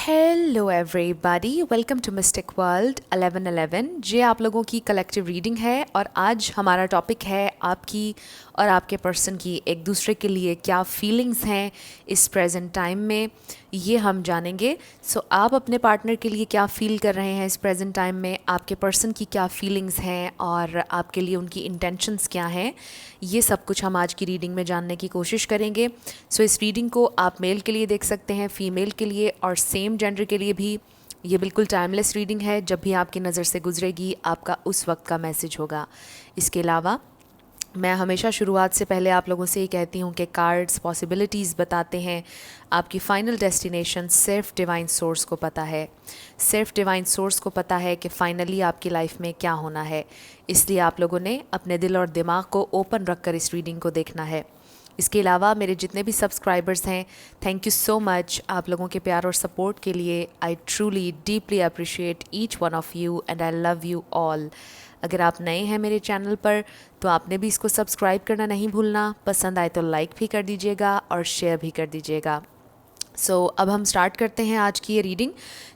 Hello everybody, welcome to mystic world 1111। ये आप लोगों की कलेक्टिव रीडिंग है और आज हमारा टॉपिक है आपकी और आपके पर्सन की एक दूसरे के लिए क्या फीलिंग्स हैं इस प्रेजेंट टाइम में, ये हम जानेंगे। सो आप अपने पार्टनर के लिए क्या फ़ील कर रहे हैं इस प्रेजेंट टाइम में, आपके पर्सन की क्या फीलिंग्स हैं और आपके लिए उनकी इंटेंशंस क्या हैं, ये सब कुछ हम आज की रीडिंग में जानने की कोशिश करेंगे। सो इस रीडिंग को आप मेल के लिए देख सकते हैं, फीमेल के लिए और सेम जेंडर के लिए भी। ये बिल्कुल टाइमलेस रीडिंग है, जब भी आपकी नज़र से गुजरेगी आपका उस वक्त का मैसेज होगा। इसके अलावा मैं हमेशा शुरुआत से पहले आप लोगों से ये कहती हूँ कि कार्ड्स पॉसिबिलिटीज़ बताते हैं, आपकी फ़ाइनल डेस्टिनेशन सिर्फ डिवाइन सोर्स को पता है। सिर्फ डिवाइन सोर्स को पता है कि फ़ाइनली आपकी लाइफ में क्या होना है, इसलिए आप लोगों ने अपने दिल और दिमाग को ओपन रख कर इस रीडिंग को देखना है। इसके अलावा मेरे जितने भी सब्सक्राइबर्स हैं, थैंक यू सो मच आप लोगों के प्यार और सपोर्ट के लिए। I truly deeply appreciate each one of you and I love you all. अगर आप नए हैं मेरे चैनल पर तो आपने भी इसको सब्सक्राइब करना नहीं भूलना, पसंद आए तो लाइक भी कर दीजिएगा और शेयर भी कर दीजिएगा। सो अब हम स्टार्ट करते हैं आज की ये रीडिंग।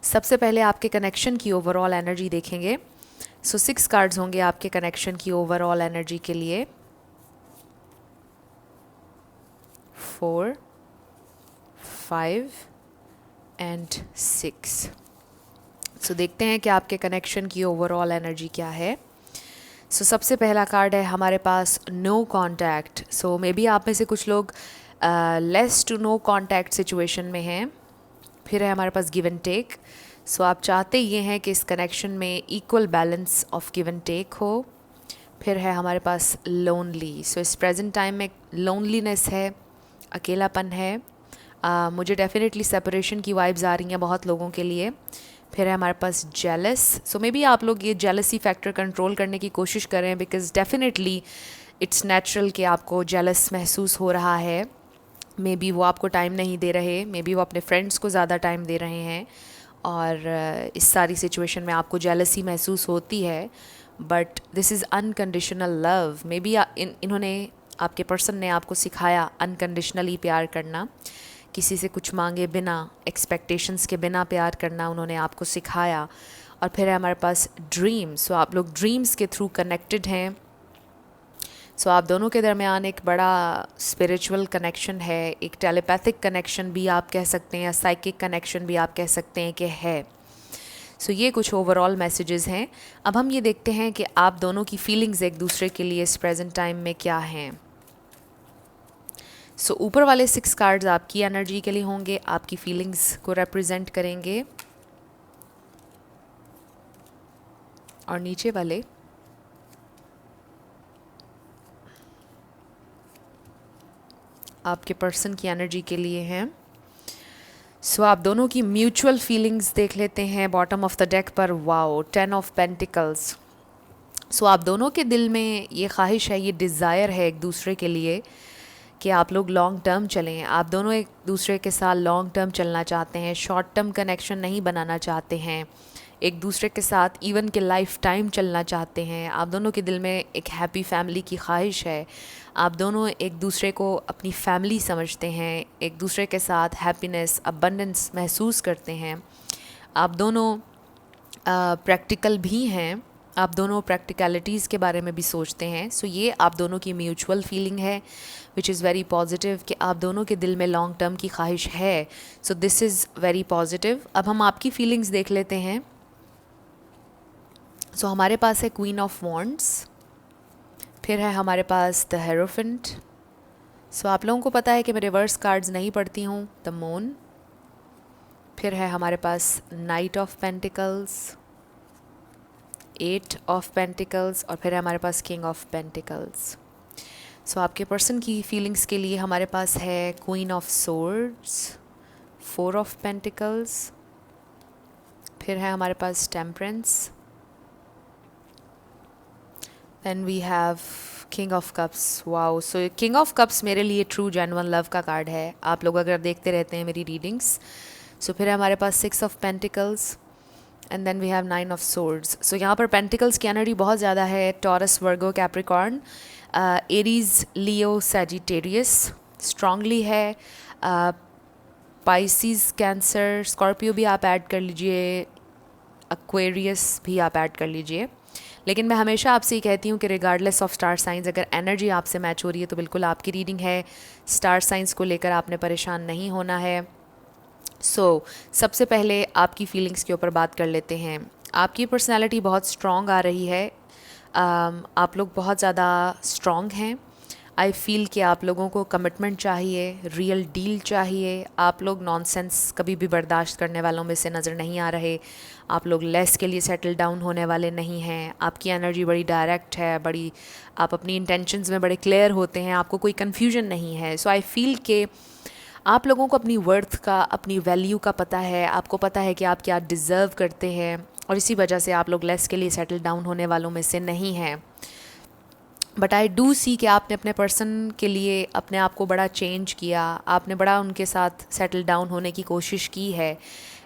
सबसे पहले आपके कनेक्शन की ओवरऑल एनर्जी देखेंगे। सो 6 कार्ड्स होंगे आपके कनेक्शन की ओवरऑल एनर्जी के लिए। 4, 5 एंड 6। सो देखते हैं कि आपके कनेक्शन की ओवरऑल एनर्जी क्या है। सो सबसे पहला कार्ड है हमारे पास no contact. So may be आप में से कुछ लोग less to no contact situation में हैं। फिर है हमारे पास गिव एंड टेक। सो आप चाहते ये हैं कि इस कनेक्शन में equal balance of give and take हो। फिर है हमारे पास लोनली। सो इस प्रेजेंट टाइम में लोनलीनेस है, अकेलापन है। मुझे डेफिनेटली सेपरेशन की वाइब्स आ रही हैं बहुत लोगों के लिए। फिर है हमारे पास जेलस। सो मे बी आप लोग ये जेलसी फैक्टर कंट्रोल करने की कोशिश करें, बिकॉज डेफिनेटली इट्स नेचुरल कि आपको जेलस महसूस हो रहा है। मे बी वो आपको टाइम नहीं दे रहे, मे बी वो अपने फ्रेंड्स को ज़्यादा टाइम दे रहे हैं और इस सारी सिचुएशन में आपको जेलसी महसूस होती है। But this is unconditional love. May be इन्होंने, आपके पर्सन ने आपको सिखाया अनकंडीशनली प्यार करना, किसी से कुछ मांगे बिना, एक्सपेक्टेशंस के बिना प्यार करना उन्होंने आपको सिखाया। और फिर है हमारे पास ड्रीम्स। सो आप लोग ड्रीम्स के थ्रू कनेक्टेड हैं। सो आप दोनों के दरमियान एक बड़ा स्पिरिचुअल कनेक्शन है, एक टेलीपैथिक कनेक्शन भी आप कह सकते हैं या साइकिक कनेक्शन भी आप कह सकते हैं कि है। सो ये कुछ ओवरऑल मैसेजेस हैं। अब हम ये देखते हैं कि आप दोनों की फीलिंग्स एक दूसरे के लिए इस प्रेजेंट टाइम में क्या हैं। सो ऊपर वाले 6 कार्ड्स आपकी एनर्जी के लिए होंगे, आपकी फीलिंग्स को रिप्रेजेंट करेंगे, और नीचे वाले आपके पर्सन की एनर्जी के लिए हैं। सो आप दोनों की म्यूचुअल फीलिंग्स देख लेते हैं बॉटम ऑफ द डेक पर। Wow, 10 of pentacles. सो आप दोनों के दिल में ये ख्वाहिश है, ये डिज़ायर है एक दूसरे के लिए कि आप लोग लॉन्ग टर्म चलें। आप दोनों एक दूसरे के साथ लॉन्ग टर्म चलना चाहते हैं, शॉर्ट टर्म कनेक्शन नहीं बनाना चाहते हैं। एक दूसरे के साथ इवन के लाइफ टाइम चलना चाहते हैं। आप दोनों के दिल में एक हैप्पी फैमिली की ख्वाहिश है। आप दोनों एक दूसरे को अपनी फैमिली समझते हैं, एक दूसरे के साथ हैप्पीनेस, अबंडेंस महसूस करते हैं। आप दोनों प्रैक्टिकल भी हैं, आप दोनों प्रैक्टिकलिटीज़ के बारे में भी सोचते हैं। सो ये आप दोनों की म्यूचुअल फीलिंग है विच इज़ वेरी पॉजिटिव कि आप दोनों के दिल में लॉन्ग टर्म की ख्वाहिश है। So this is very positive. अब हम आपकी फीलिंग्स देख लेते हैं। सो हमारे पास है क्वीन ऑफ वॉन्ड्स। फिर है हमारे पास द हेरोफेंट। सो आप लोगों को पता है कि मैं रिवर्स कार्ड्स नहीं पढ़ती हूँ। The moon. फिर है हमारे पास knight of pentacles, 8 of pentacles, और फिर है हमारे पास किंग ऑफ पेंटिकल्स। सो आपके पर्सन की फीलिंग्स के लिए हमारे पास है queen of swords, 4 of pentacles. फिर है हमारे पास temperance. Then we have king of cups. Wow, so king of cups मेरे लिए ट्रू जेन्युइन लव का कार्ड है। आप लोग अगर देखते रहते हैं मेरी रीडिंग्स। सो फिर है हमारे पास 6 of pentacles and then we have 9 of swords. So यहाँ पर पेंटिकल्स की एनर्जी बहुत ज़्यादा है। Taurus, Virgo, Capricorn, Aries, Leo, Sagittarius strongly है। पाइसिस, कैंसर, स्कॉर्पियो भी आप ऐड कर लीजिए, एक्वेरियस भी आप ऐड कर लीजिए। लेकिन मैं हमेशा आपसे ये कहती हूँ कि रिगार्डलेस ऑफ स्टार साइंस, अगर एनर्जी आपसे मैच हो रही है तो बिल्कुल आपकी रीडिंग है। स्टार साइंस को लेकर आपने परेशान नहीं होना है। सबसे पहले आपकी फीलिंग्स के ऊपर बात कर लेते हैं। आपकी पर्सनैलिटी बहुत स्ट्रॉन्ग आ रही है। आप लोग बहुत ज़्यादा स्ट्रॉन्ग हैं। आई फील कि आप लोगों को कमिटमेंट चाहिए, रियल डील चाहिए। आप लोग नॉनसेंस कभी भी बर्दाश्त करने वालों में से नज़र नहीं आ रहे। आप लोग लेस के लिए सेटल डाउन होने वाले नहीं हैं। आपकी एनर्जी बड़ी डायरेक्ट है, बड़ी, आप अपनी इंटेंशंस में बड़े क्लियर होते हैं, आपको कोई कन्फ्यूजन नहीं है। सो आई फील कि आप लोगों को अपनी वर्थ का, अपनी वैल्यू का पता है। आपको पता है कि आप क्या डिज़र्व करते हैं, और इसी वजह से आप लोग लेस के लिए सेटल डाउन होने वालों में से नहीं हैं। बट आई डू सी कि आपने अपने पर्सन के लिए अपने आप को बड़ा चेंज किया, आपने बड़ा उनके साथ सेटल डाउन होने की कोशिश की है,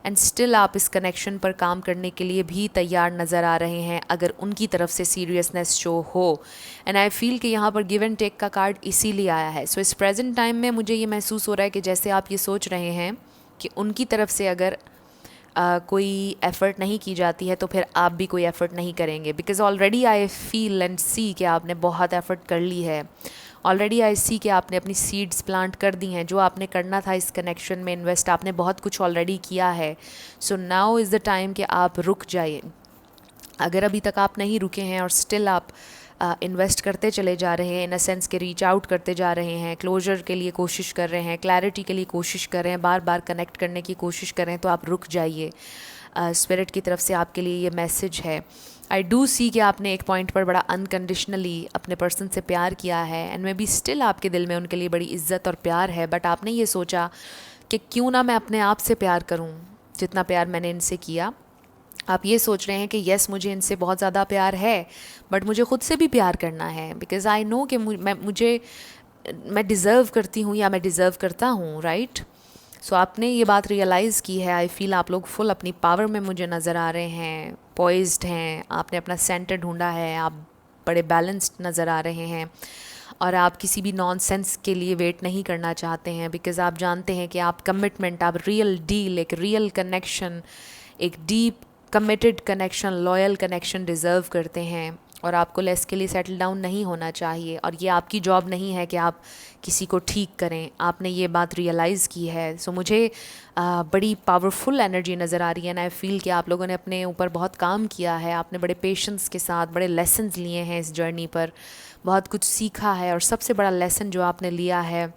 एंड स्टिल आप इस कनेक्शन पर काम करने के लिए भी तैयार नज़र आ रहे हैं अगर उनकी तरफ से सीरियसनेस शो हो। एंड आई फील कि यहाँ पर गिव एंड टेक का कार्ड इसीलिए आया है। सो इस प्रेजेंट टाइम में मुझे ये महसूस हो रहा है कि जैसे आप ये सोच रहे हैं कि उनकी तरफ से अगर कोई एफ़र्ट नहीं की जाती है तो फिर आप भी कोई एफ़र्ट नहीं करेंगे, because already I feel and see कि आपने बहुत एफ़र्ट कर ली है। ऑलरेडी आई सी कि आपने अपनी सीड्स प्लांट कर दी हैं। जो आपने करना था इस कनेक्शन में इन्वेस्ट, आपने बहुत कुछ ऑलरेडी किया है। So now is the time कि आप रुक जाइए। अगर अभी तक आप नहीं रुके हैं और स्टिल आप इन्वेस्ट करते चले जा रहे हैं, इन अ सेंस के रीच आउट करते जा रहे हैं, क्लोजर के लिए कोशिश कर रहे हैं, क्लैरिटी के लिए कोशिश कर रहे हैं, बार बार कनेक्ट करने की कोशिश कर रहे हैं, तो आप रुक जाइए। स्पिरिट की तरफ से आपके लिए ये मैसेज है। आई डू सी कि आपने एक पॉइंट पर बड़ा अनकंडीशनली अपने पर्सन से प्यार किया है, एंड मे बी स्टिल आपके दिल में उनके लिए बड़ी इज्जत और प्यार है। बट आपने ये सोचा कि क्यों ना मैं अपने आप से प्यार करूं जितना प्यार मैंने इनसे किया। आप ये सोच रहे हैं कि यस, मुझे इनसे बहुत ज़्यादा प्यार है, बट मुझे ख़ुद से भी प्यार करना है, बिकॉज़ आई नो कि मैं डिज़र्व करती हूँ या मैं डिज़र्व करता हूँ, राइट। सो आपने ये बात रियलाइज़ की है। आई फील आप लोग फुल अपनी पावर में मुझे नज़र आ रहे हैं, पॉइज्ड हैं, आपने अपना सेंटर ढूंढा है, आप बड़े बैलेंस्ड नज़र आ रहे हैं, और आप किसी भी नॉनसेंस के लिए वेट नहीं करना चाहते हैं, बिकॉज़ आप जानते हैं कि आप कमिटमेंट, आप रियल डील, एक रियल कनेक्शन, एक deep committed connection, loyal connection deserve करते हैं, और आपको लेस के लिए सेटल डाउन नहीं होना चाहिए। और ये आपकी जॉब नहीं है कि आप किसी को ठीक करें, आपने ये बात रियलाइज़ की है। सो मुझे बड़ी पावरफुल एनर्जी नज़र आ रही है, एंड आई फील कि आप लोगों ने अपने ऊपर बहुत काम किया है, आपने बड़े पेशेंस के साथ बड़े लेसन्स लिए हैं इस जर्नी पर, बहुत कुछ सीखा है। और सबसे बड़ा लेसन जो आपने लिया है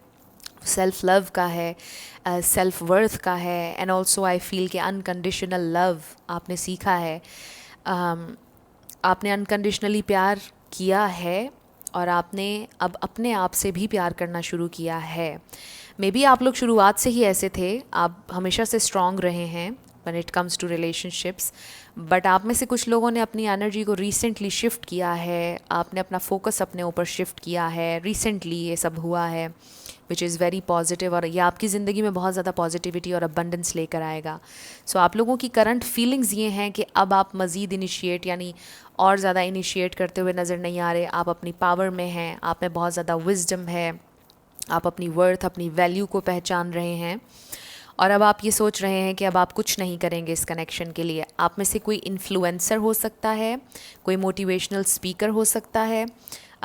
सेल्फ़ लव का है, सेल्फ़ वर्थ का है, एंड ऑल्सो आई फील कि अनकंडीशनल लव आपने सीखा है। आपने अनकंडीशनली प्यार किया है, और आपने अब अपने आप से भी प्यार करना शुरू किया है। मे बी आप लोग शुरुआत से ही ऐसे थे, आप हमेशा से स्ट्रॉन्ग रहे हैं when it comes to relationships, but आप में से कुछ लोगों ने अपनी एनर्जी को रिसेंटली शिफ्ट किया है, आपने अपना फोकस अपने ऊपर शिफ्ट किया है, रिसेंटली ये सब हुआ है, विच इज़ वेरी पॉजिटिव, और ये आपकी ज़िंदगी में बहुत ज़्यादा पॉजिटिविटी और अबंडेंस लेकर आएगा। सो आप लोगों की करंट फीलिंग्स ये हैं कि अब आप मज़ीद इनिशिएट, यानी और ज़्यादा इनिशिएट करते हुए नज़र नहीं आ रहे। आप अपनी पावर में हैं, आप में बहुत ज़्यादा विजडम है, आप अपनी वर्थ, अपनी वैल्यू को पहचान रहे हैं, और अब आप ये सोच रहे हैं कि अब आप कुछ नहीं करेंगे इस कनेक्शन के लिए। आप में से कोई इन्फ्लुएंसर हो सकता है, कोई मोटिवेशनल स्पीकर हो सकता है।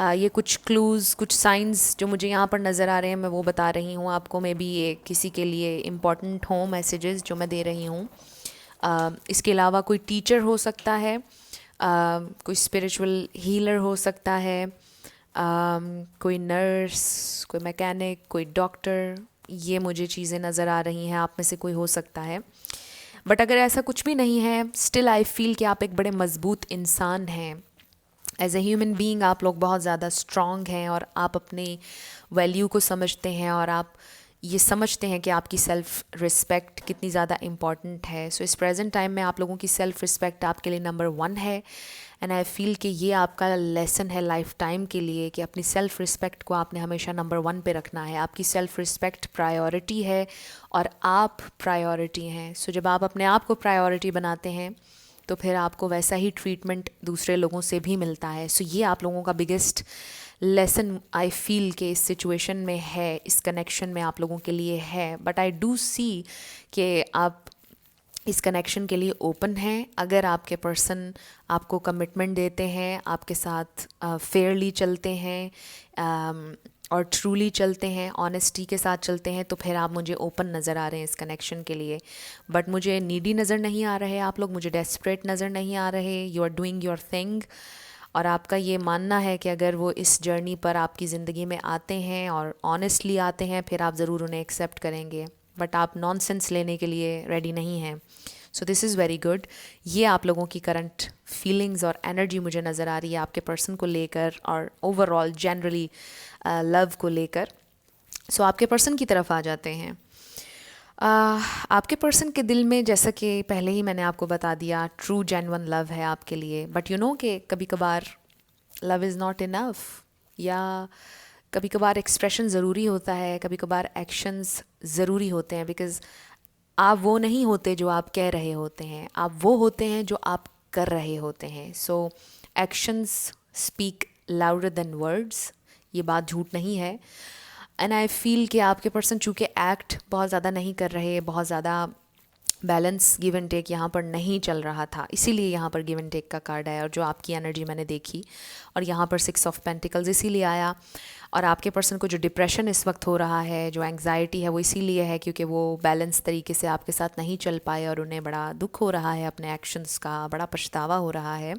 ये कुछ क्लूज़, कुछ साइंस जो मुझे यहाँ पर नज़र आ रहे हैं, मैं वो बता रही हूँ आपको। मे बी ये किसी के लिए इम्पॉर्टेंट हो मैसेजेस जो मैं दे रही हूँ। इसके अलावा कोई टीचर हो सकता है, कोई स्पिरिचुअल हीलर हो सकता है, कोई नर्स, कोई मैकेनिक, कोई डॉक्टर, ये मुझे चीज़ें नज़र आ रही हैं। आप में से कोई हो सकता है। बट अगर ऐसा कुछ भी नहीं है, स्टिल आई फील कि आप एक बड़े मज़बूत इंसान हैं। एज ए ह्यूमन बीइंग आप लोग बहुत ज़्यादा स्ट्रॉन्ग हैं, और आप अपनी वैल्यू को समझते हैं, और आप ये समझते हैं कि आपकी सेल्फ़ रिस्पेक्ट कितनी ज़्यादा इम्पॉर्टेंट है। सो इस प्रेजेंट टाइम में आप लोगों की सेल्फ़ रिस्पेक्ट आपके लिए नंबर 1 है, एंड आई फील कि ये आपका लेसन है लाइफ टाइम के लिए कि अपनी सेल्फ़ रिस्पेक्ट को आपने हमेशा नंबर 1 पे रखना है। आपकी सेल्फ़ रिस्पेक्ट प्रायोरिटी है, और आप प्रायोरिटी हैं। सो जब आप अपने आप को प्रायोरिटी बनाते हैं तो फिर आपको वैसा ही ट्रीटमेंट दूसरे लोगों से भी मिलता है। सो ये आप लोगों का बिगेस्ट लेसन आई फील कि इस सिचुएशन में है, इस कनेक्शन में आप लोगों के लिए है। बट आई डू सी कि आप इस कनेक्शन के लिए ओपन हैं। अगर आपके पर्सन आपको कमिटमेंट देते हैं, आपके साथ फेयरली चलते हैं और ट्रूली चलते हैं, ऑनेस्टी के साथ चलते हैं, तो फिर आप मुझे ओपन नज़र आ रहे हैं इस कनेक्शन के लिए। बट मुझे नीडी नज़र नहीं आ रहे आप लोग, मुझे डेस्परेट नज़र नहीं आ रहे। You are doing your thing, और आपका ये मानना है कि अगर वो इस जर्नी पर आपकी ज़िंदगी में आते हैं और ऑनेस्टली आते हैं, फिर आप ज़रूर उन्हें एक्सेप्ट करेंगे। बट आप नॉनसेंस लेने के लिए रेडी नहीं हैं। So this is very good. ये आप लोगों की करंट फीलिंग्स और एनर्जी मुझे नज़र आ रही है आपके पर्सन को लेकर और ओवरऑल जनरली लव को लेकर। सो आपके पर्सन की तरफ आ जाते हैं। आपके पर्सन के दिल में, जैसा कि पहले ही मैंने आपको बता दिया, ट्रू जेन्युइन लव है आपके लिए। बट यू नो कि कभी कभार लव इज़ नॉट इनफ, या कभी कभार एक्सप्रेशन ज़रूरी होता है, कभी कभार एक्शंस ज़रूरी होते हैं। बिकॉज़ आप वो नहीं होते जो आप कह रहे होते हैं, आप वो होते हैं जो आप कर रहे होते हैं। So actions speak louder than words, ये बात झूठ नहीं है। एंड आई फील कि आपके पर्सन चूँकि एक्ट बहुत ज़्यादा नहीं कर रहे, बहुत ज़्यादा बैलेंस गिव एंड टेक यहाँ पर नहीं चल रहा था, इसीलिए यहाँ पर गिव एंड टेक का कार्ड आया और जो आपकी एनर्जी मैंने देखी, और यहाँ पर 6 ऑफ पेंटिकल्स इसीलिए आया। और आपके पर्सन को जो डिप्रेशन इस वक्त हो रहा है, जो एंग्जाइटी है, वो इसीलिए है क्योंकि वो बैलेंस तरीके से आपके साथ नहीं चल पाए और उन्हें बड़ा दुख हो रहा है अपने एक्शंस का, बड़ा पछतावा हो रहा है।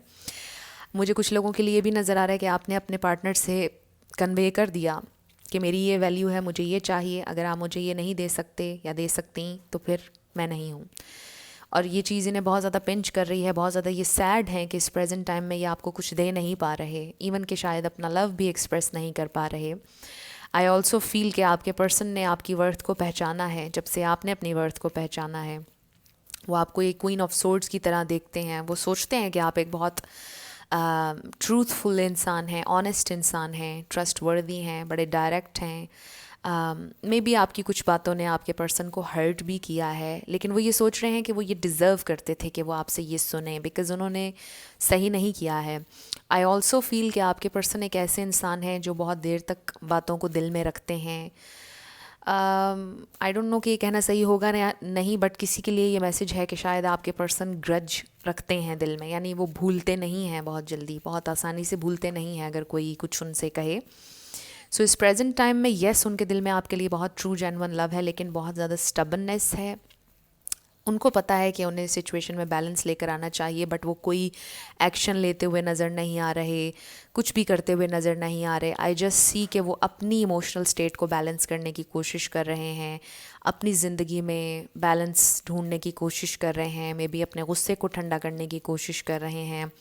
मुझे कुछ लोगों के लिए भी नज़र आ रहा है कि आपने अपने पार्टनर से कन्वे कर दिया कि मेरी ये वैल्यू है, मुझे ये चाहिए, अगर आप मुझे ये नहीं दे सकते या दे सकती तो फिर मैं नहीं हूँ। और ये चीज़ इन्हें बहुत ज़्यादा पिंच कर रही है, बहुत ज़्यादा ये सैड हैं कि इस प्रेजेंट टाइम में ये आपको कुछ दे नहीं पा रहे, इवन कि शायद अपना लव भी एक्सप्रेस नहीं कर पा रहे। आई ऑल्सो फील कि आपके पर्सन ने आपकी वर्थ को पहचाना है। जब से आपने अपनी वर्थ को पहचाना है, वो आपको एक क्वीन ऑफ सोर्ड्स की तरह देखते हैं। वो सोचते हैं कि आप एक बहुत ट्रूथफुल इंसान हैं, ऑनेस्ट इंसान हैं, ट्रस्ट वर्दी हैं, बड़े डायरेक्ट हैं। मे बी आपकी कुछ बातों ने आपके पर्सन को हर्ट भी किया है, लेकिन वो ये सोच रहे हैं कि वो ये डिज़र्व करते थे कि वो आपसे ये सुने, बिकॉज़ उन्होंने सही नहीं किया है। आई ऑल्सो फील कि आपके पर्सन एक ऐसे इंसान हैं जो बहुत देर तक बातों को दिल में रखते हैं। आई डोंट नो कि ये कहना सही होगा या नहीं, बट किसी के लिए ये मैसेज है कि शायद आपके पर्सन ग्रज रखते हैं दिल में, यानी वो भूलते नहीं हैं बहुत जल्दी, बहुत आसानी से भूलते नहीं हैं अगर कोई कुछ उनसे कहे। सो इस प्रेजेंट टाइम में येस, उनके दिल में आपके लिए बहुत ट्रू जेन्युइन लव है, लेकिन बहुत ज़्यादा स्टबननेस है। उनको पता है कि उन्हें सिचुएशन में बैलेंस लेकर आना चाहिए, बट वो कोई एक्शन लेते हुए नज़र नहीं आ रहे, कुछ भी करते हुए नज़र नहीं आ रहे। आई जस्ट सी कि वो अपनी इमोशनल स्टेट को बैलेंस करने की कोशिश कर रहे हैं, अपनी ज़िंदगी में बैलेंस ढूंढने की कोशिश कर रहे हैं, मे बी अपने गुस्से को ठंडा करने की कोशिश कर रहे हैं।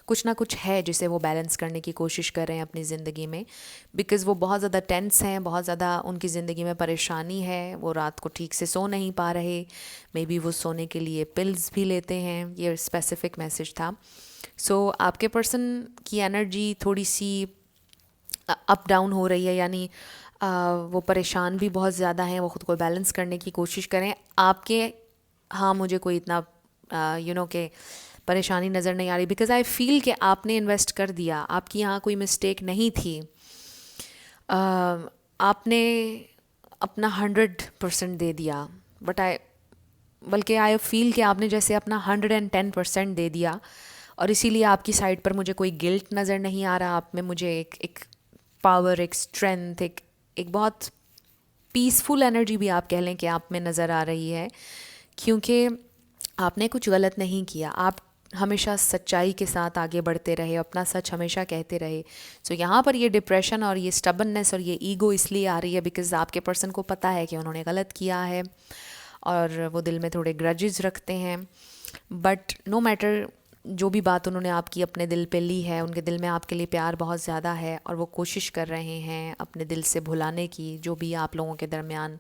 कुछ ना कुछ है जिसे वो बैलेंस करने की कोशिश कर रहे हैं अपनी ज़िंदगी में, बिकॉज़ वो बहुत ज़्यादा टेंस हैं, बहुत ज़्यादा उनकी ज़िंदगी में परेशानी है। वो रात को ठीक से सो नहीं पा रहे, मे बी वो सोने के लिए पिल्स भी लेते हैं, ये स्पेसिफिक मैसेज था। सो आपके पर्सन की एनर्जी थोड़ी सी अप डाउन हो रही है, यानी वो परेशान भी बहुत ज़्यादा हैं, वो ख़ुद को बैलेंस करने की कोशिश करें। आपके हाँ, मुझे कोई इतना यू नो के परेशानी नज़र नहीं आ रही, बिकॉज़ आई फील कि आपने इन्वेस्ट कर दिया, आपकी यहाँ कोई मिस्टेक नहीं थी। आपने अपना 100% दे दिया, बल्कि आई फील कि आपने जैसे अपना 110% दे दिया, और इसीलिए आपकी साइड पर मुझे कोई गिल्ट नज़र नहीं आ रहा। आप में मुझे एक पावर, एक स्ट्रेंथ, एक बहुत पीसफुल एनर्जी भी आप कह लें कि आप में नज़र आ रही है, क्योंकि आपने कुछ गलत नहीं किया। आप हमेशा सच्चाई के साथ आगे बढ़ते रहे, अपना सच हमेशा कहते रहे। सो यहाँ पर ये डिप्रेशन और ये स्टबननेस और ये ईगो इसलिए आ रही है बिकॉज़ आपके पर्सन को पता है कि उन्होंने गलत किया है और वो दिल में थोड़े ग्रजेस रखते हैं। बट नो मैटर जो भी बात उन्होंने आपकी अपने दिल पे ली है, उनके दिल में आपके लिए प्यार बहुत ज़्यादा है और वो कोशिश कर रहे हैं अपने दिल से भुलाने की। जो भी आप लोगों के दरमियान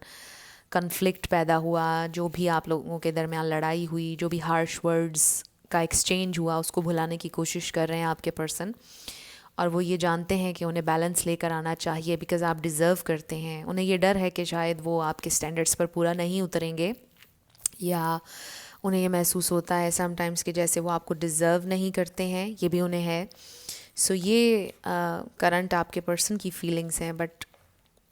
कन्फ्लिक्ट पैदा हुआ, जो भी आप लोगों के दरमियान लड़ाई हुई, जो भी हार्श वर्ड्स का एक्सचेंज हुआ, उसको भुलाने की कोशिश कर रहे हैं आपके पर्सन। और वो ये जानते हैं कि उन्हें बैलेंस लेकर आना चाहिए बिकॉज़ आप डिज़र्व करते हैं। उन्हें ये डर है कि शायद वो आपके स्टैंडर्ड्स पर पूरा नहीं उतरेंगे, या उन्हें ये महसूस होता है समटाइम्स कि जैसे वो आपको डिज़र्व नहीं करते हैं, ये भी उन्हें है। सो ये करंट आपके पर्सन की फीलिंग्स हैं, बट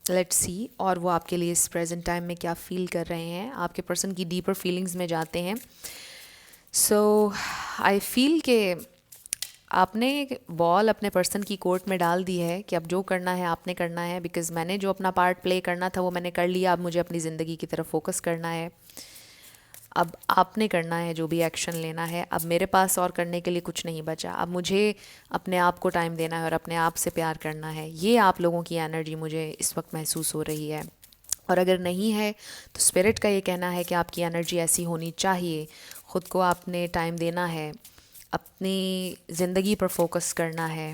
लेट्स सी और वो आपके लिए इस प्रेजेंट टाइम में क्या फील कर रहे हैं। आपके पर्सन की डीपर फीलिंग्स में जाते हैं। सो आई फील के आपने बॉल अपने पर्सन की कोर्ट में डाल दी है कि अब जो करना है आपने करना है, बिकॉज़ मैंने जो अपना पार्ट प्ले करना था वो मैंने कर लिया। अब मुझे अपनी ज़िंदगी की तरफ फोकस करना है। अब आपने करना है जो भी एक्शन लेना है। अब मेरे पास और करने के लिए कुछ नहीं बचा। अब मुझे अपने आप को टाइम देना है और अपने आप से प्यार करना है। ये आप लोगों की एनर्जी मुझे इस वक्त महसूस हो रही है। और अगर नहीं है तो स्पिरिट का ये कहना है कि आपकी एनर्जी ऐसी होनी चाहिए। ख़ुद को आपने टाइम देना है, अपनी ज़िंदगी पर फोकस करना है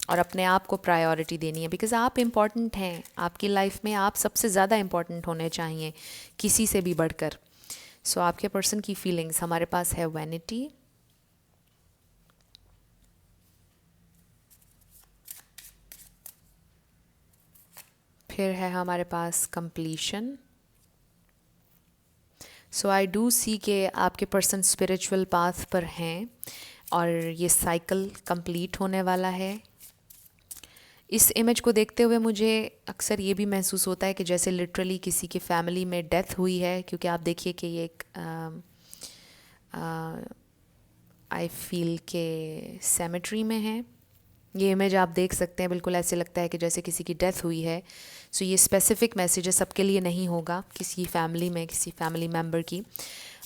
और अपने आप को प्रायोरिटी देनी है, बिकॉज़ आप इम्पॉर्टेंट हैं। आपकी लाइफ में आप सबसे ज़्यादा इम्पॉर्टेंट होने चाहिए, किसी से भी बढ़कर। सो आपके पर्सन की फीलिंग्स हमारे पास है वैनिटी, फिर है हमारे पास completion. So I do see के आपके पर्सन स्पिरिचुअल पाथ पर हैं और ये साइकिल कंप्लीट होने वाला है। इस इमेज को देखते हुए मुझे अक्सर ये भी महसूस होता है कि जैसे लिटरली किसी की फैमिली में डेथ हुई है, क्योंकि आप देखिए कि ये एक आई फील के सेमेट्री में है। ये इमेज आप देख सकते हैं, बिल्कुल ऐसे लगता है कि जैसे किसी की डेथ हुई है। सो ये स्पेसिफिक मैसेज है, सबके लिए नहीं होगा, किसी फैमिली में किसी फैमिली मेम्बर की।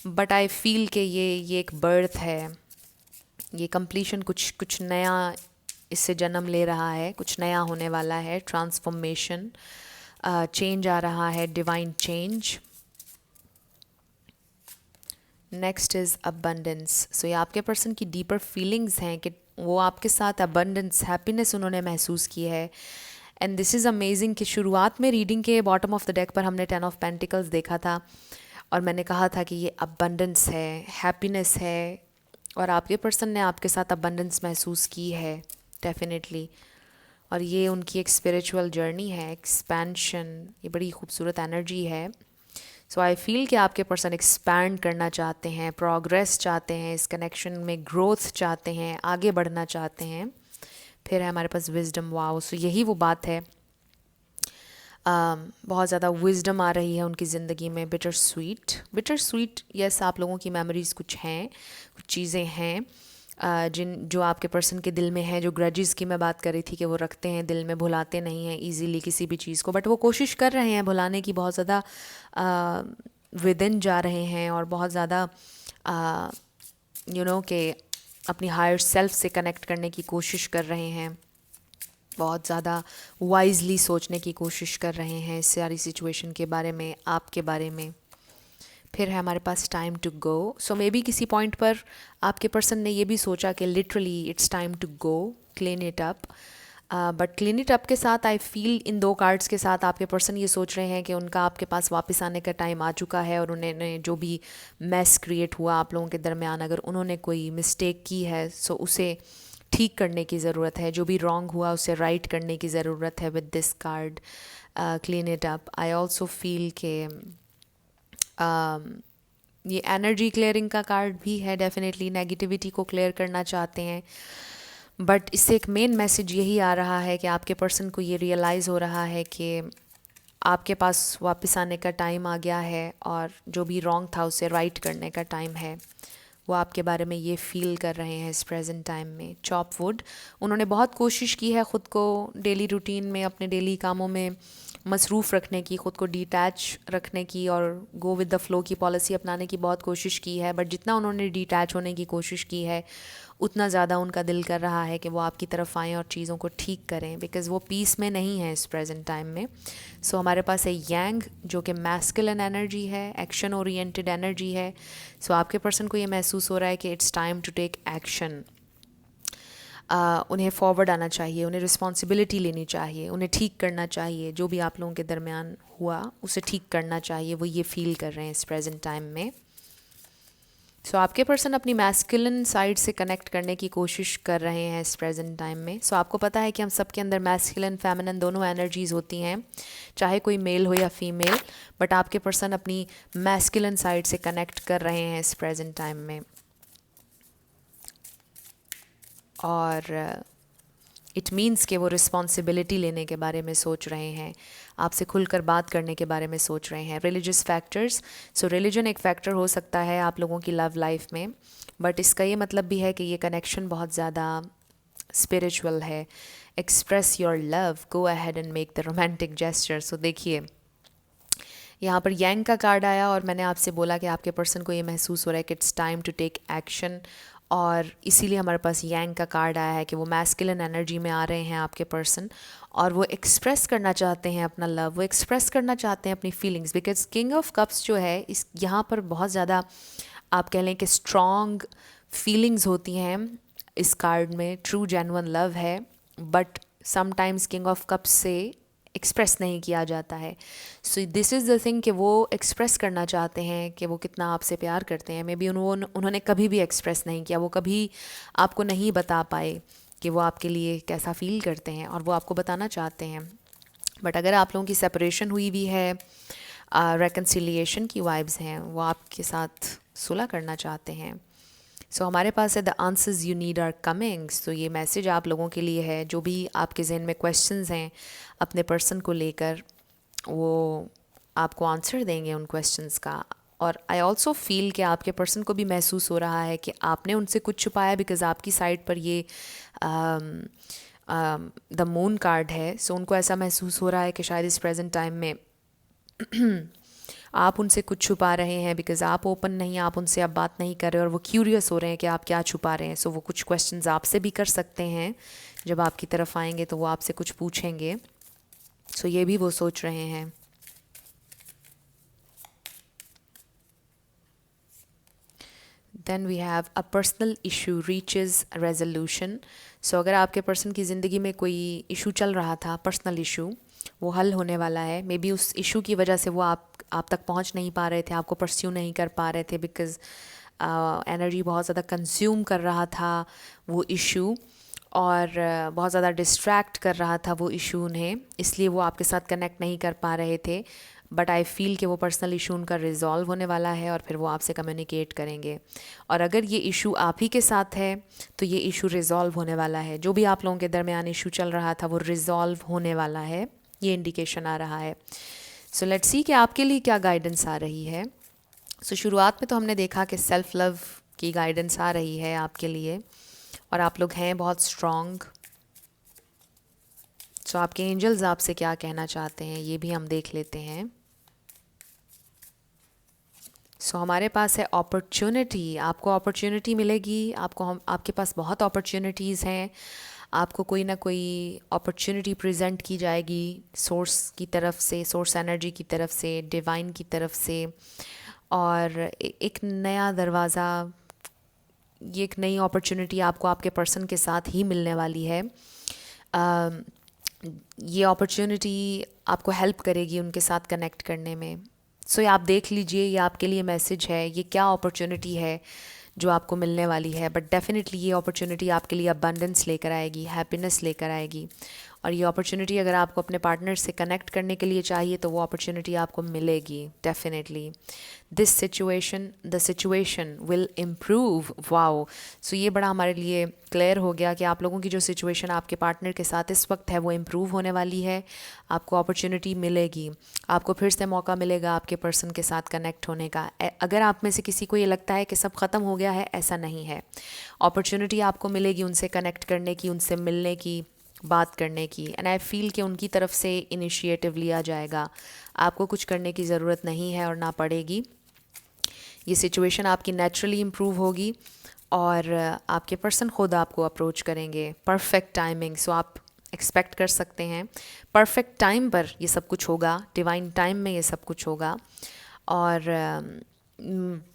बट आई फील कि ये एक बर्थ है, ये कंप्लीशन, कुछ नया इससे जन्म ले रहा है, कुछ नया होने वाला है, ट्रांसफॉर्मेशन, चेंज आ रहा है, divine change. Next is abundance. So ये आपके पर्सन की डीपर फीलिंग्स हैं कि वो आपके साथ अबंडेंस, हैप्पीनेस उन्होंने महसूस की है। एंड दिस इज़ अमेजिंग कि शुरुआत में रीडिंग के बॉटम ऑफ द डेक पर हमने 10 ऑफ पेंटिकल्स देखा था और मैंने कहा था कि ये अबंडेंस है, हैप्पीनेस है, और आपके पर्सन ने आपके साथ अबंडेंस महसूस की है डेफिनेटली। और ये उनकी एक स्पिरिचुअल जर्नी है, एक्सपेंशन, ये बड़ी खूबसूरत एनर्जी है। सो आई फील कि आपके पर्सन एक्सपैंड करना चाहते हैं, प्रोग्रेस चाहते हैं, इस कनेक्शन में ग्रोथ चाहते हैं, आगे बढ़ना चाहते हैं। फिर है हमारे पास विजडम। वाओ, सो यही वो बात है, बहुत ज़्यादा विजडम आ रही है उनकी ज़िंदगी में। बिटर स्वीट यस, आप लोगों की मेमोरीज़ कुछ हैं, कुछ चीज़ें हैं जो आपके पर्सन के दिल में है, जो ग्रजेस की मैं बात कर रही थी कि वो रखते हैं दिल में, भुलाते नहीं हैं इजीली किसी भी चीज़ को, बट वो कोशिश कर रहे हैं भुलाने की, बहुत ज़्यादा विदिन जा रहे हैं और बहुत ज़्यादा कि अपनी हायर सेल्फ से कनेक्ट करने की कोशिश कर रहे हैं, बहुत ज़्यादा वाइजली सोचने की कोशिश कर रहे हैं इस सारी सिचुएशन के बारे में, आपके बारे में। फिर है हमारे पास time to go. So may be किसी पॉइंट पर आपके पर्सन ने ये भी सोचा कि literally it's time to go, clean it up. But clean it up के साथ आई फील इन 2 कार्ड्स के साथ आपके पर्सन ये सोच रहे हैं कि उनका आपके पास वापस आने का टाइम आ चुका है और उन्होंने जो भी मैस क्रिएट हुआ आप लोगों के दरमियान, अगर उन्होंने कोई मिस्टेक की है सो उसे ठीक करने की ज़रूरत है, जो भी रॉन्ग हुआ उसे राइट करने की ज़रूरत है with this card, clean it up. I also feel के ये एनर्जी क्लियरिंग का कार्ड भी है, डेफिनेटली नेगेटिविटी को क्लियर करना चाहते हैं। बट इससे एक मेन मैसेज यही आ रहा है कि आपके पर्सन को ये रियलाइज़ हो रहा है कि आपके पास वापस आने का टाइम आ गया है और जो भी रॉन्ग था उसे राइट करने का टाइम है। वो आपके बारे में ये फ़ील कर रहे हैं इस प्रेजेंट टाइम में। चॉप वुड, उन्होंने बहुत कोशिश की है ख़ुद को डेली रूटीन में, अपने डेली कामों में मसरूफ़ रखने की, ख़ुद को डिटैच रखने की और गो विद द फ्लो की पॉलिसी अपनाने की बहुत कोशिश की है। बट जितना उन्होंने डिटैच होने की कोशिश की है उतना ज़्यादा उनका दिल कर रहा है कि वो आपकी तरफ आएँ और चीज़ों को ठीक करें, बिकॉज़ वो पीस में नहीं है इस प्रेजेंट टाइम में। सो हमारे पास है यांग, जो कि मैस्कुलिन एनर्जी है, एक्शन ओरिएंटेड एनर्जी है। सो आपके पर्सन को ये महसूस हो रहा है कि it's time to take action. उन्हें फॉरवर्ड आना चाहिए, उन्हें रिस्पॉन्सिबिलिटी लेनी चाहिए, उन्हें ठीक करना चाहिए, जो भी आप लोगों के दरमियान हुआ उसे ठीक करना चाहिए। वो ये फ़ील कर रहे हैं इस प्रेजेंट टाइम में। सो आपके पर्सन अपनी मैस्कुलिन साइड से कनेक्ट करने की कोशिश कर रहे हैं इस प्रेजेंट टाइम में। सो आपको पता है कि हम सबके अंदर मैस्कुलिन फेमिनिन दोनों एनर्जीज़ होती हैं, चाहे कोई मेल हो या फीमेल, बट आपके पर्सन अपनी मैस्कुलिन साइड से कनेक्ट कर रहे हैं इस प्रेजेंट टाइम में। और इट मीन्स कि वो रिस्पॉन्सिबिलिटी लेने के बारे में सोच रहे हैं, आपसे खुलकर बात करने के बारे में सोच रहे हैं। रिलीजियस फैक्टर्स, सो रिलीजन एक फैक्टर हो सकता है आप लोगों की लव लाइफ में, बट इसका ये मतलब भी है कि ये कनेक्शन बहुत ज़्यादा स्पिरिचुअल है। Express your love, go ahead and make the romantic gesture. So देखिए यहाँ पर यांग का कार्ड आया और मैंने आपसे बोला कि आपके पर्सन को ये महसूस हो रहा है कि it's time to take action, और इसीलिए हमारे पास यांग का कार्ड आया है कि वो मैस्कुलिन एनर्जी में आ रहे हैं आपके पर्सन, और वो एक्सप्रेस करना चाहते हैं अपना लव, वो एक्सप्रेस करना चाहते हैं अपनी feelings, because king of cups जो है इस यहाँ पर बहुत ज़्यादा आप कह लें कि स्ट्रॉन्ग फीलिंग्स होती हैं इस कार्ड में, ट्रू जेन्युइन लव है, but sometimes king of cups से एक्सप्रेस नहीं किया जाता है। So this is the thing कि वो एक्सप्रेस करना चाहते हैं कि वो कितना आपसे प्यार करते हैं। मे बी उन्होंने कभी भी एक्सप्रेस नहीं किया, वो कभी आपको नहीं बता पाए कि वो आपके लिए कैसा फ़ील करते हैं, और वो आपको बताना चाहते हैं। बट अगर आप लोगों की सेपरेशन हुई भी है, रेकन्सिलिएशन की वाइब्स हैं, वो आपके साथ सुलह करना चाहते हैं। सो हमारे पास है the answers you need are coming. So ये मैसेज आप लोगों के लिए है, जो भी आपके जहन में क्वेश्चंस हैं अपने पर्सन को लेकर, वो आपको आंसर देंगे उन क्वेश्चंस का। और आई ऑल्सो फील कि आपके पर्सन को भी महसूस हो रहा है कि आपने उनसे कुछ छुपाया, बिकॉज आपकी साइड पर ये द मून कार्ड है। सो उनको ऐसा महसूस हो रहा है कि शायद इस प्रेजेंट टाइम में आप उनसे कुछ छुपा रहे हैं, बिकॉज आप ओपन नहीं, आप उनसे अब बात नहीं कर रहे, और वो क्यूरियस हो रहे हैं कि आप क्या छुपा रहे हैं। सो वो कुछ क्वेश्चंस आपसे भी कर सकते हैं, जब आपकी तरफ आएंगे तो वो आपसे कुछ पूछेंगे। सो ये भी वो सोच रहे हैं। Then we have a personal issue reaches resolution. So अगर आपके पर्सन की ज़िंदगी में कोई इशू चल रहा था, पर्सनल इशू, वो हल होने वाला है। मे बी उस इशू की वजह से वो आप तक पहुंच नहीं पा रहे थे, आपको परस्यू नहीं कर पा रहे थे, बिकॉज एनर्जी बहुत ज़्यादा कंज्यूम कर रहा था वो इशू, और बहुत ज़्यादा डिस्ट्रैक्ट कर रहा था वो इशू उन्हें, इसलिए वो आपके साथ कनेक्ट नहीं कर पा रहे थे। बट आई फील कि वो पर्सनल इशू उनका रिजॉल्व होने वाला है, और फिर वो आपसे कम्युनिकेट करेंगे। और अगर ये इशू आप ही के साथ है तो ये इशू रिजॉल्व होने वाला है। जो भी आप लोगों के दरमियान इशू चल रहा था वो रिजॉल्व होने वाला है, ये इंडिकेशन आ रहा है। सो लेट्स सी कि आपके लिए क्या गाइडेंस आ रही है। सो शुरुआत में तो हमने देखा कि सेल्फ लव की गाइडेंस आ रही है आपके लिए, और आप लोग हैं बहुत स्ट्रॉन्ग। सो आपके एंजल्स आपसे क्या कहना चाहते हैं ये भी हम देख लेते हैं। सो हमारे पास है अपॉर्चुनिटी, आपको अपॉर्चुनिटी मिलेगी, आपके पास बहुत अपॉर्चुनिटीज़ हैं, आपको कोई ना कोई अपॉर्चुनिटी प्रेजेंट की जाएगी सोर्स की तरफ से, सोर्स एनर्जी की तरफ से, डिवाइन की तरफ से, और एक नया दरवाज़ा, ये एक नई अपॉर्चुनिटी आपको आपके पर्सन के साथ ही मिलने वाली है। ये अपॉर्चुनिटी आपको हेल्प करेगी उनके साथ कनेक्ट करने में। सो ये आप देख लीजिए, ये आपके लिए मैसेज है, ये क्या अपॉर्चुनिटी है जो आपको मिलने वाली है। बट डेफिनेटली ये अपॉर्चुनिटी आपके लिए अबंडेंस लेकर आएगी, हैप्पीनेस लेकर आएगी, और ये अपॉर्चुनिटी अगर आपको अपने पार्टनर से कनेक्ट करने के लिए चाहिए तो वो अपॉर्चुनिटी आपको मिलेगी definitely. This situation, the situation will improve. Wow, so ये बड़ा हमारे लिए क्लियर हो गया कि आप लोगों की जो सिचुएशन आपके पार्टनर के साथ इस वक्त है वो इम्प्रूव होने वाली है। आपको अपॉर्चुनिटी मिलेगी, आपको फिर से मौका मिलेगा आपके पर्सन के साथ कनेक्ट होने का। अगर आप में से किसी को ये लगता है कि सब ख़त्म हो गया है, ऐसा नहीं है। अपॉर्चुनिटी आपको मिलेगी उनसे कनेक्ट करने की, उनसे मिलने की, बात करने की, एंड आई फील कि उनकी तरफ से इनिशिएटिव लिया जाएगा। आपको कुछ करने की ज़रूरत नहीं है और ना पड़ेगी। ये सिचुएशन आपकी नेचुरली इम्प्रूव होगी, और आपके पर्सन खुद आपको अप्रोच करेंगे। परफेक्ट टाइमिंग, सो आप एक्सपेक्ट कर सकते हैं परफेक्ट टाइम पर ये सब कुछ होगा, डिवाइन टाइम में ये सब कुछ होगा, और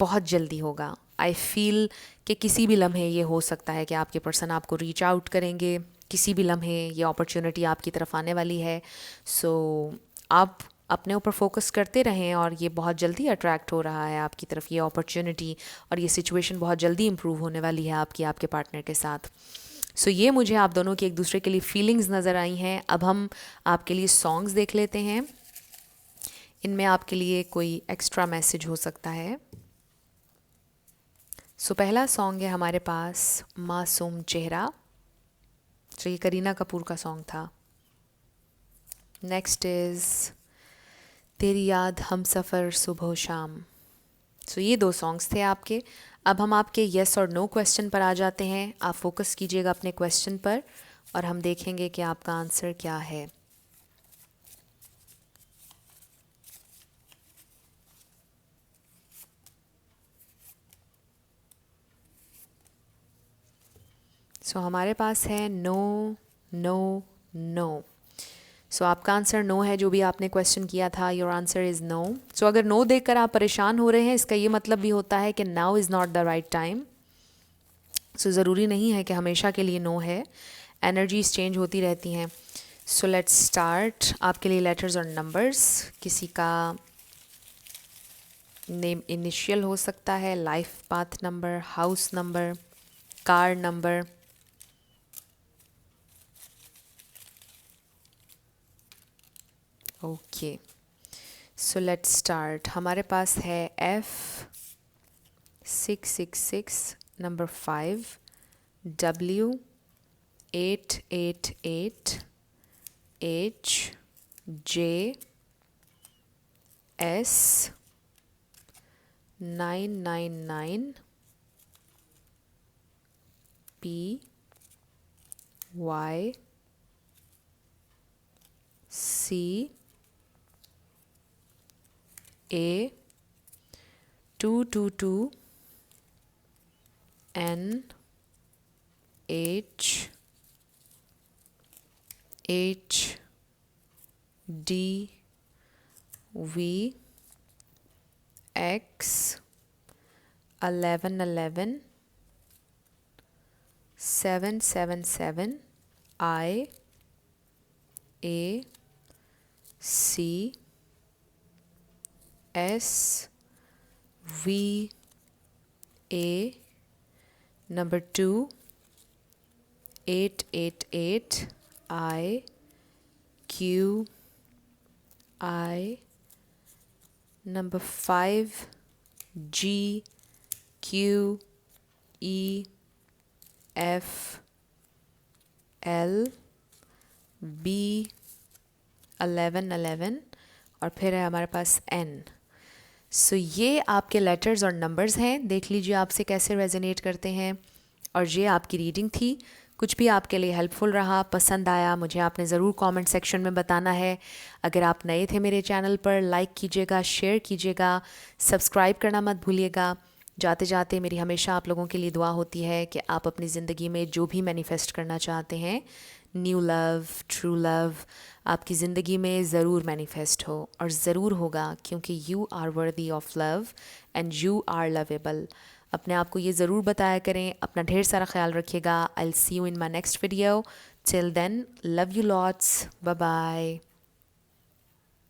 बहुत जल्दी होगा। आई फील कि किसी भी लम्हे ये हो सकता है कि आपके पर्सन आपको रीच आउट करेंगे, किसी भी लम्हे ये अपॉर्चुनिटी आपकी तरफ आने वाली है। सो आप अपने ऊपर फोकस करते रहें, और ये बहुत जल्दी अट्रैक्ट हो रहा है आपकी तरफ ये अपॉर्चुनिटी, और ये सिचुएशन बहुत जल्दी इम्प्रूव होने वाली है आपकी आपके पार्टनर के साथ। सो ये मुझे आप दोनों की एक दूसरे के लिए फीलिंग्स नज़र आई हैं। अब हम आपके लिए सॉन्ग्स देख लेते हैं, इनमें आपके लिए कोई एक्स्ट्रा मैसेज हो सकता है। सो पहला सॉन्ग है हमारे पास मासूम चेहरा। तो ये करीना कपूर का सॉन्ग था। नेक्स्ट इज़ तेरी याद हम सफ़र सुबह शाम। सो ये 2 सॉन्ग्स थे आपके। अब हम आपके येस और नो क्वेश्चन पर आ जाते हैं। आप फोकस कीजिएगा अपने क्वेश्चन पर और हम देखेंगे कि आपका आंसर क्या है। सो हमारे पास है नो नो नो। सो आपका आंसर नो है, जो भी आपने क्वेश्चन किया था। Your answer is no. So अगर नो देखकर आप परेशान हो रहे हैं, इसका ये मतलब भी होता है कि now is not the right time. So ज़रूरी नहीं है कि हमेशा के लिए नो है, एनर्जीज चेंज होती रहती हैं। So let's start. आपके लिए लेटर्स और नंबर्स। किसी का नेम इनिशियल हो सकता है, life path number, house number, car number. Okay, so let's start. हमारे पास है F666 number 5, W888, H, J, S 999, P, Y, C, A 222, N, H, D, V, X 1111, 777, I, A, C, S, V, A, number 2, 888, I, Q, I, number 5, G, Q, E, F, L, B 1111 और फिर है हमारे पास N। सो ये आपके letters और numbers हैं। देख लीजिए आपसे कैसे रेजोनेट करते हैं। और ये आपकी रीडिंग थी। कुछ भी आपके लिए हेल्पफुल रहा, पसंद आया, मुझे आपने ज़रूर कमेंट सेक्शन में बताना है। अगर आप नए थे मेरे चैनल पर, लाइक कीजिएगा, शेयर कीजिएगा, सब्सक्राइब करना मत भूलिएगा। जाते जाते मेरी हमेशा आप लोगों के लिए दुआ होती है कि आप अपनी ज़िंदगी में जो भी मैनिफेस्ट करना चाहते हैं, न्यू लव, ट्रू लव, आपकी ज़िंदगी में ज़रूर मैनिफेस्ट हो। और ज़रूर होगा, क्योंकि you are worthy of love and you are lovable. अपने आप को ये ज़रूर बताया करें। अपना ढेर सारा ख्याल रखिएगा। I will see you in my next video. Till then, love you lots, bye bye.